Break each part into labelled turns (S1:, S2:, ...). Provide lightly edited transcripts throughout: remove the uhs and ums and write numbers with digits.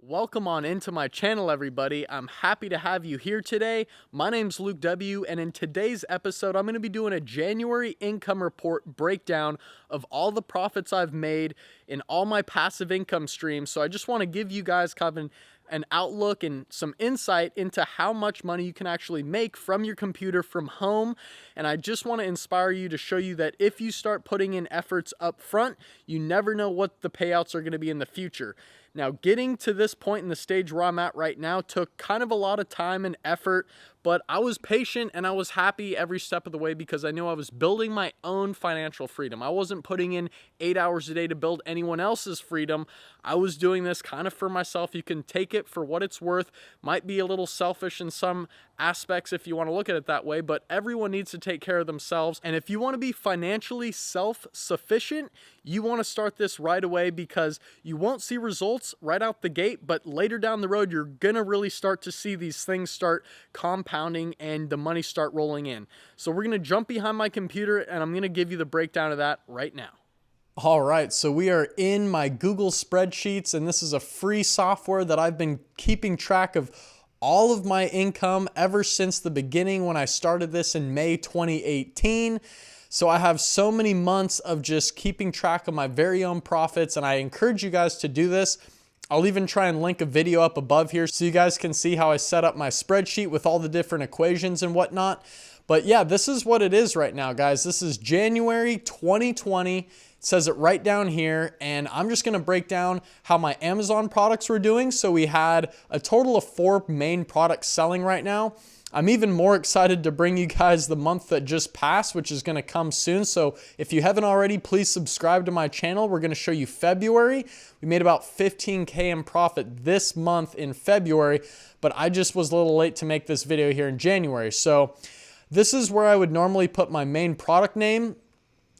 S1: Welcome on into my channel, everybody. I'm happy to have you here today. My name's Luke W, and in today's episode, I'm going to be doing a January income report breakdown of all the profits I've made in all my passive income streams. So I just want to give you guys kind of an outlook and some insight into how much money you can actually make from your computer from home. And I just want to inspire you to show you that if you start putting in efforts up front, you never know what the payouts are going to be in the future. Now, getting to this point in the stage where I'm at right now took kind of a lot of time and effort, but I was patient and I was happy every step of the way because I knew I was building my own financial freedom. I wasn't putting in 8 hours a day to build anyone else's freedom. I was doing this kind of for myself. You can take it for what it's worth. Might be a little selfish in some aspects if you want to look at it that way, but everyone needs to take care of themselves. And if you want to be financially self-sufficient, you want to start this right away because you won't see results right out the gate, but later down the road, you're going to really start to see these things start compounding and the money start rolling in. So we're going to jump behind my computer and I'm going to give you the breakdown of that right now. All right, so we are in my Google Spreadsheets, and this is a free software that I've been keeping track of all of my income ever since the beginning when I started this in May 2018. So I have so many months of just keeping track of my very own profits, and I encourage you guys to do this. I'll even try and link a video up above here so you guys can see how I set up my spreadsheet with all the different equations and whatnot. But yeah, this is what it is right now, guys. This is January 2020. It says it right down here, and I'm just gonna break down how my Amazon products were doing. So we had a total of 4 main products selling right now. I'm even more excited to bring you guys the month that just passed, which is gonna come soon. So if you haven't already, please subscribe to my channel. We're gonna show you February. We made about 15K in profit this month in February, but I just was a little late to make this video here in January. So this is where I would normally put my main product name.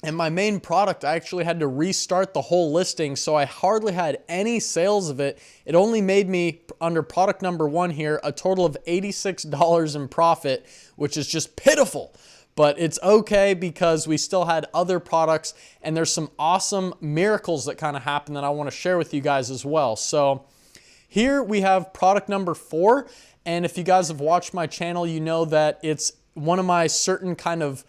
S1: And my main product, I actually had to restart the whole listing, so I hardly had any sales of it. It only made me, under product number 1 here, a total of $86 in profit, which is just pitiful. But it's okay because we still had other products, and there's some awesome miracles that kind of happened that I want to share with you guys as well. So here we have product number 4, and if you guys have watched my channel, you know that it's one of my certain kind of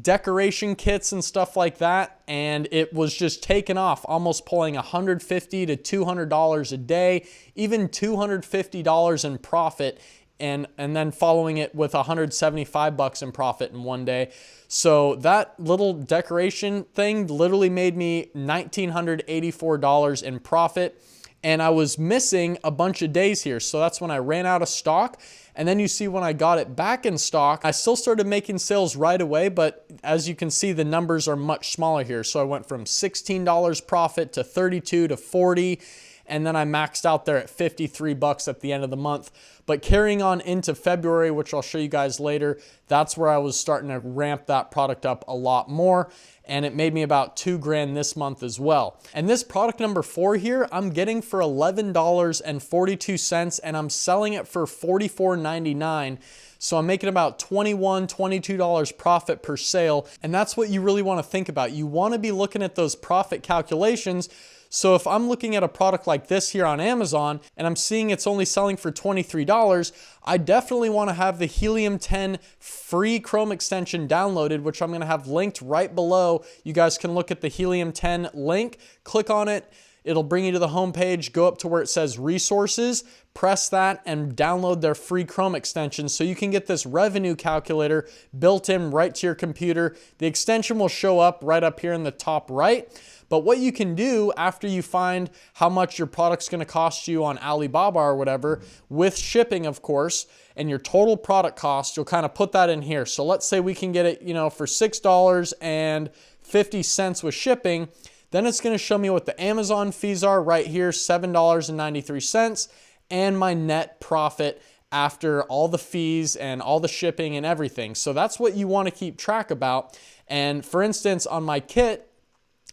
S1: decoration kits and stuff like that, and it was just taken off, almost pulling $150 to $200 a day, even $250 in profit, and then following it with $175 in profit in one day. So that little decoration thing literally made me $1,984 in profit, and I was missing a bunch of days here. So that's when I ran out of stock. And then you see when I got it back in stock, I still started making sales right away, but as you can see, the numbers are much smaller here. So I went from $16 profit to $32 to $40, and then I maxed out there at $53 at the end of the month. But carrying on into February, which I'll show you guys later, that's where I was starting to ramp that product up a lot more. And it made me about $2 grand this month as well. And this product number 4 here, I'm getting for $11.42, and I'm selling it for $44.99. So I'm making about $21, $22 profit per sale. And that's what you really want to think about. You want to be looking at those profit calculations. So if I'm looking at a product like this here on Amazon and I'm seeing it's only selling for $23, I definitely want to have the Helium 10 free Chrome extension downloaded, which I'm going to have linked right below. You guys can look at the Helium 10 link, click on it. It'll bring you to the home page, go up to where it says resources, press that and download their free Chrome extension so you can get this revenue calculator built in right to your computer. The extension will show up right up here in the top right. But what you can do after you find how much your product's going to cost you on Alibaba or whatever, with shipping, of course, and your total product cost, you'll kind of put that in here. So let's say we can get it, for $6.50 with shipping. Then it's going to show me what the Amazon fees are right here, $7.93, and my net profit after all the fees and all the shipping and everything. So that's what you want to keep track about. And for instance, on my kit,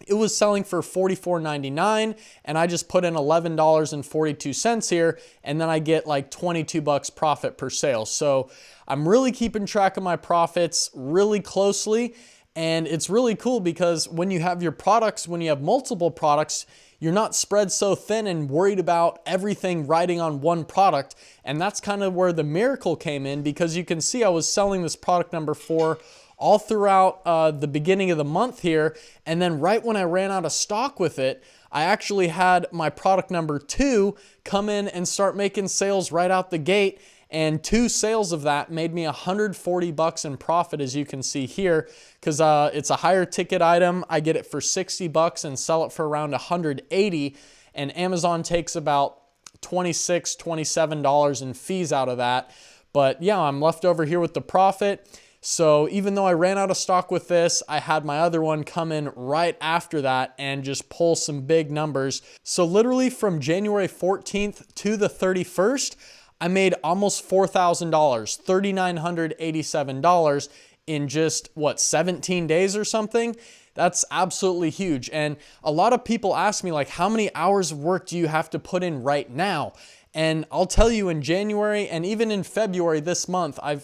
S1: it was selling for $44.99, and I just put in $11.42 here, and then I get like $22 profit per sale. So I'm really keeping track of my profits really closely, and it's really cool because when you have your products, when you have multiple products, you're not spread so thin and worried about everything riding on one product. And that's kind of where the miracle came in, because you can see I was selling this product number 4 all throughout the beginning of the month here. And then right when I ran out of stock with it, I actually had my product number 2 come in and start making sales right out the gate. And 2 sales of that made me $140 in profit, as you can see here, because it's a higher ticket item. I get it for $60 and sell it for around $180, and Amazon takes about $26, $27 in fees out of that. But yeah, I'm left over here with the profit. So even though I ran out of stock with this, I had my other one come in right after that and just pull some big numbers. So literally from January 14th to the 31st, I made almost $4,000, $3,987 in just, 17 days or something? That's absolutely huge. And a lot of people ask me, like, how many hours of work do you have to put in right now? And I'll tell you, in January and even in February this month, I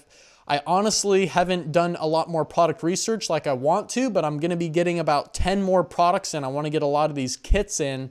S1: honestly haven't done a lot more product research like I want to, but I'm gonna be getting about 10 more products in. I wanna get a lot of these kits in.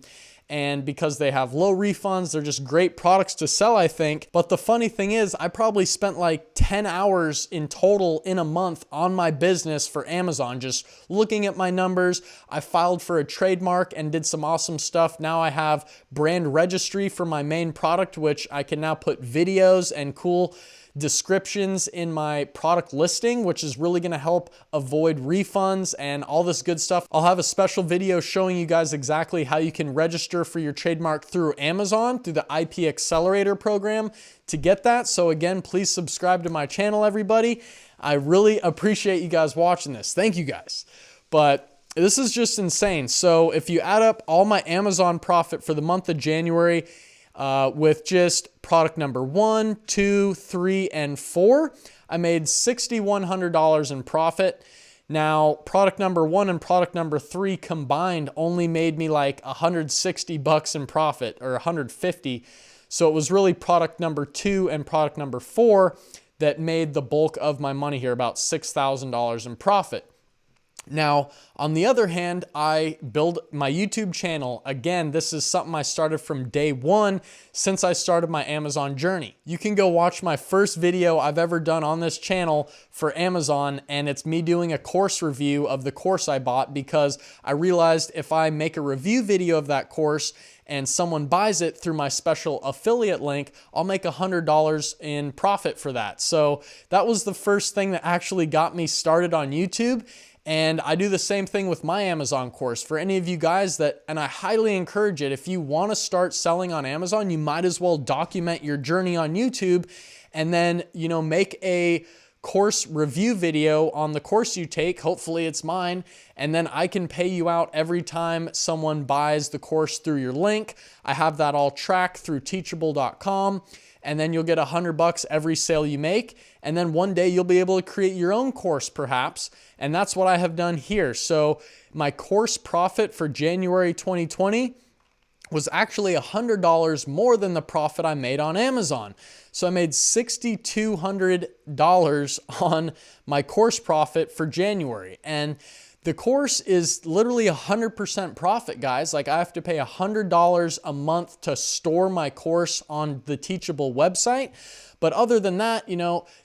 S1: And because they have low refunds, they're just great products to sell, I think. But the funny thing is, I probably spent like 10 hours in total in a month on my business for Amazon, just looking at my numbers. I filed for a trademark and did some awesome stuff. Now I have brand registry for my main product, which I can now put videos and cool descriptions in my product listing, which is really going to help avoid refunds and all this good stuff. I'll have a special video showing you guys exactly how you can register for your trademark through Amazon, through the IP Accelerator program to get that. So again, please subscribe to my channel, everybody. I really appreciate you guys watching this. Thank you guys. But this is just insane. So if you add up all my Amazon profit for the month of January, with just product number 1, 2, 3, and 4, I made $6,100 in profit. Now, product number 1 and product number 3 combined only made me like $160 in profit, or $150. So it was really product number 2 and product number 4 that made the bulk of my money here, about $6,000 in profit. Now, on the other hand, I build my YouTube channel. Again, this is something I started from day 1 since I started my Amazon journey. You can go watch my first video I've ever done on this channel for Amazon, and it's me doing a course review of the course I bought, because I realized if I make a review video of that course and someone buys it through my special affiliate link, I'll make $100 in profit for that. So that was the first thing that actually got me started on YouTube. And I do the same thing with my Amazon course. For any of you guys and I highly encourage it, if you want to start selling on Amazon, you might as well document your journey on YouTube and then, make a course review video on the course you take. Hopefully it's mine. And then I can pay you out every time someone buys the course through your link. I have that all tracked through teachable.com. And then you'll get $100 every sale you make. And then one day you'll be able to create your own course perhaps. And that's what I have done here. So my course profit for January 2020 was actually $100 more than the profit I made on Amazon. So I made $6,200 on my course profit for January. And the course is literally 100% profit, guys. Like, I have to pay $100 a month to store my course on the Teachable website. But other than that,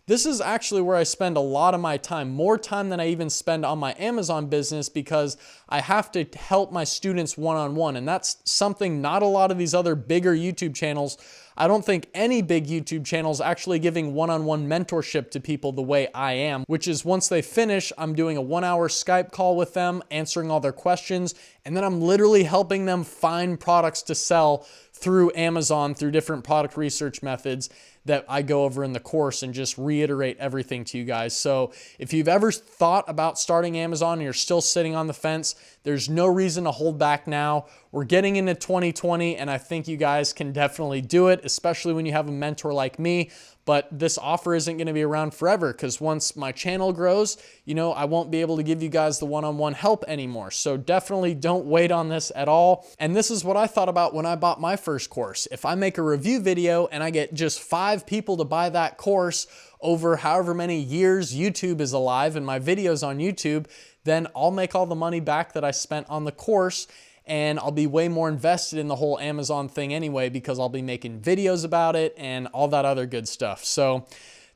S1: this is actually where I spend a lot of my time, more time than I even spend on my Amazon business, because I have to help my students one-on-one. And that's something not a lot of these other bigger YouTube channels, I don't think any big YouTube channel is actually giving one-on-one mentorship to people the way I am, which is once they finish, I'm doing a 1-hour Skype call with them, answering all their questions, and then I'm literally helping them find products to sell through Amazon, through different product research methods that I go over in the course, and just reiterate everything to you guys. So if you've ever thought about starting Amazon and you're still sitting on the fence, there's no reason to hold back now. We're getting into 2020, and I think you guys can definitely do it, especially when you have a mentor like me. But this offer isn't going to be around forever, because once my channel grows, I won't be able to give you guys the one-on-one help anymore. So definitely don't wait on this at all. And this is what I thought about when I bought my first course. If I make a review video and I get just 5 people to buy that course over however many years YouTube is alive and my videos on YouTube, then I'll make all the money back that I spent on the course. and I'll be way more invested in the whole Amazon thing anyway, because I'll be making videos about it and all that other good stuff. So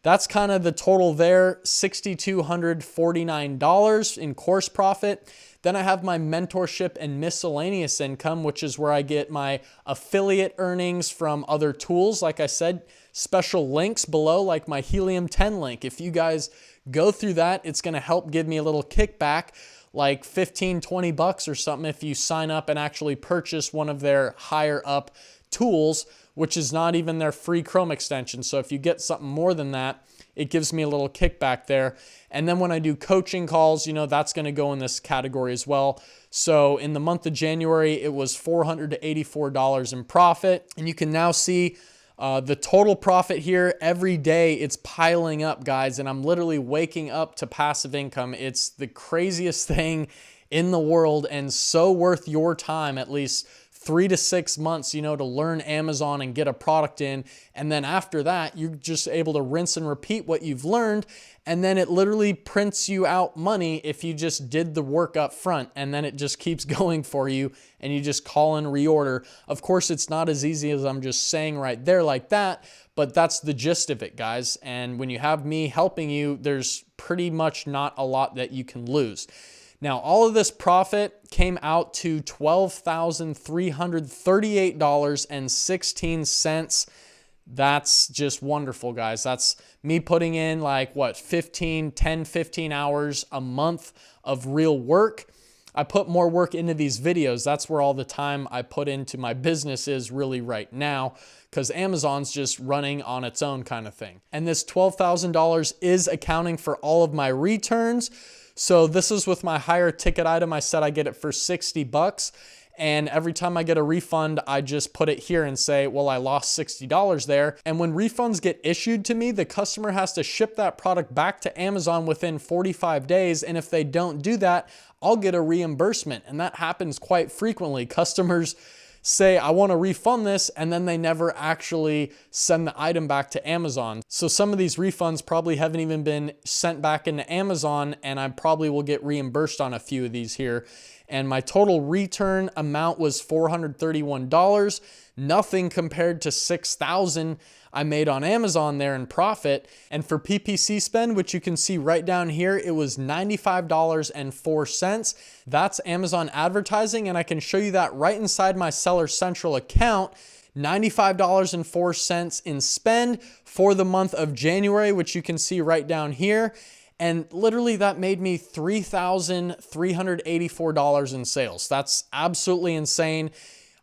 S1: that's kind of the total there, $6,249 in course profit. Then I have my mentorship and miscellaneous income, which is where I get my affiliate earnings from other tools. Like I said, special links below, like my Helium 10 link. If you guys go through that, it's going to help give me a little kickback, like 15, 20 bucks or something if you sign up and actually purchase one of their higher up tools, which is not even their free Chrome extension. So if you get something more than that, it gives me a little kickback there. And then when I do coaching calls, you know, that's going to go in this category as well. So in the month of January, it was $484 in profit. And you can now see the total profit here. Every day it's piling up, guys, and I'm literally waking up to passive income. It's the craziest thing in the world, and so worth your time, at least 3 to 6 months, you know, to learn Amazon and get a product in. And then after that, you're just able to rinse and repeat what you've learned. And then it literally prints you out money if you just did the work up front, and then it just keeps going for you and you just call in reorder. Of course, it's not as easy as I'm just saying right there like that, but that's the gist of it, guys. And when you have me helping you, there's pretty much not a lot that you can lose. Now, all of this profit came out to $12,338.16. That's just wonderful, guys. That's me putting in like what, 10, 15 hours a month of real work. I put more work into these videos. That's where all the time I put into my business is really right now, because Amazon's just running on its own kind of thing. And this $12,000 is accounting for all of my returns. So this is with my higher ticket item. I said I get it for 60 bucks. And every time I get a refund, I just put it here and say, well, I lost $60 there. And when refunds get issued to me, the customer has to ship that product back to Amazon within 45 days. And if they don't do that, I'll get a reimbursement. And that happens quite frequently. Customers say, I want to refund this, and then they never actually send the item back to Amazon. So some of these refunds probably haven't even been sent back into Amazon, and I probably will get reimbursed on a few of these here. And my total return amount was $431, nothing compared to $6,000 I made on Amazon there in profit. And for PPC spend, which you can see right down here, it was $95.04. That's Amazon advertising, and I can show you that right inside my Seller Central account. $95.04 in spend for the month of January, which you can see right down here. And literally that made me $3,384 in sales. That's absolutely insane.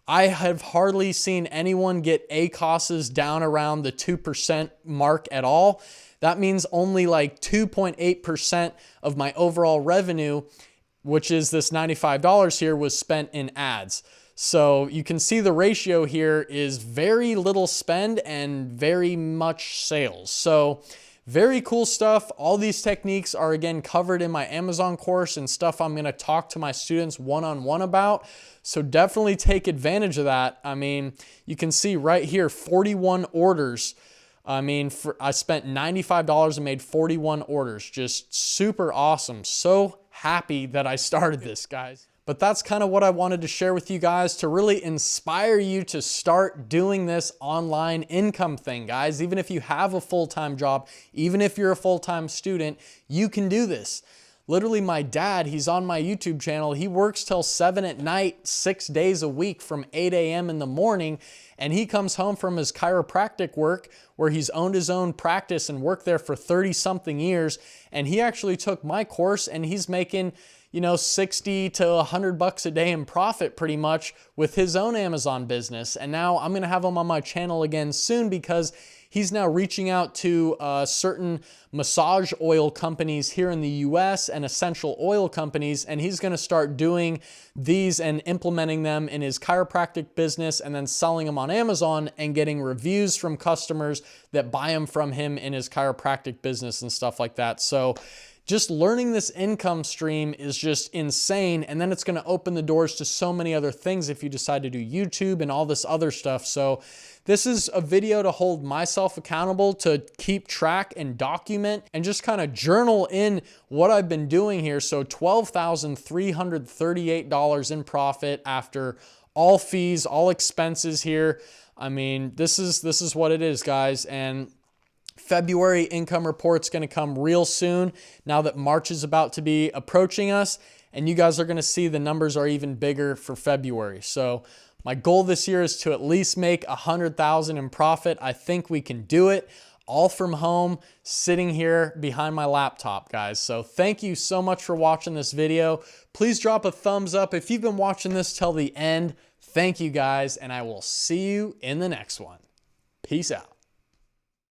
S1: I have hardly seen anyone get ACOSs down around the 2% mark at all. That means only like 2.8% of my overall revenue, which is this $95 here, was spent in ads. So you can see the ratio here is very little spend and very much sales. So very cool stuff. All these techniques are again covered in my Amazon course and stuff I'm going to talk to my students one-on-one about. So definitely take advantage of that. I mean, you can see right here, 41 orders. I mean, I spent $95 and made 41 orders. Just super awesome. So happy that I started this, guys. But that's kind of what I wanted to share with you guys to really inspire you to start doing this online income thing, guys. Even if you have a full-time job, even if you're a full-time student, you can do this. Literally, my dad, he's on my YouTube channel. He works till 7 at night, 6 days a week from 8 a.m. in the morning. And he comes home from his chiropractic work where he's owned his own practice and worked there for 30 something years. And he actually took my course and he's making, you know, 60 to 100 bucks a day in profit pretty much with his own Amazon business. And now I'm going to have him on my channel again soon because he's now reaching out to certain massage oil companies here in the US and essential oil companies, and he's going to start doing these and implementing them in his chiropractic business and then selling them on Amazon and getting reviews from customers that buy them from him in his chiropractic business and stuff like that. So just learning this income stream is just insane. And then it's going to open the doors to so many other things if you decide to do YouTube and all this other stuff. So this is a video to hold myself accountable, to keep track and document and just kind of journal in what I've been doing here. So $12,338 in profit after all fees, all expenses here. I mean, this is what it is, guys. And February income report's going to come real soon now that March is about to be approaching us, and you guys are going to see the numbers are even bigger for February. So my goal this year is to at least make $100,000 in profit. I think we can do it all from home, sitting here behind my laptop, guys. So thank you so much for watching this video. Please drop a thumbs up if you've been watching this till the end. Thank you, guys, and I will see you in the next one. Peace out.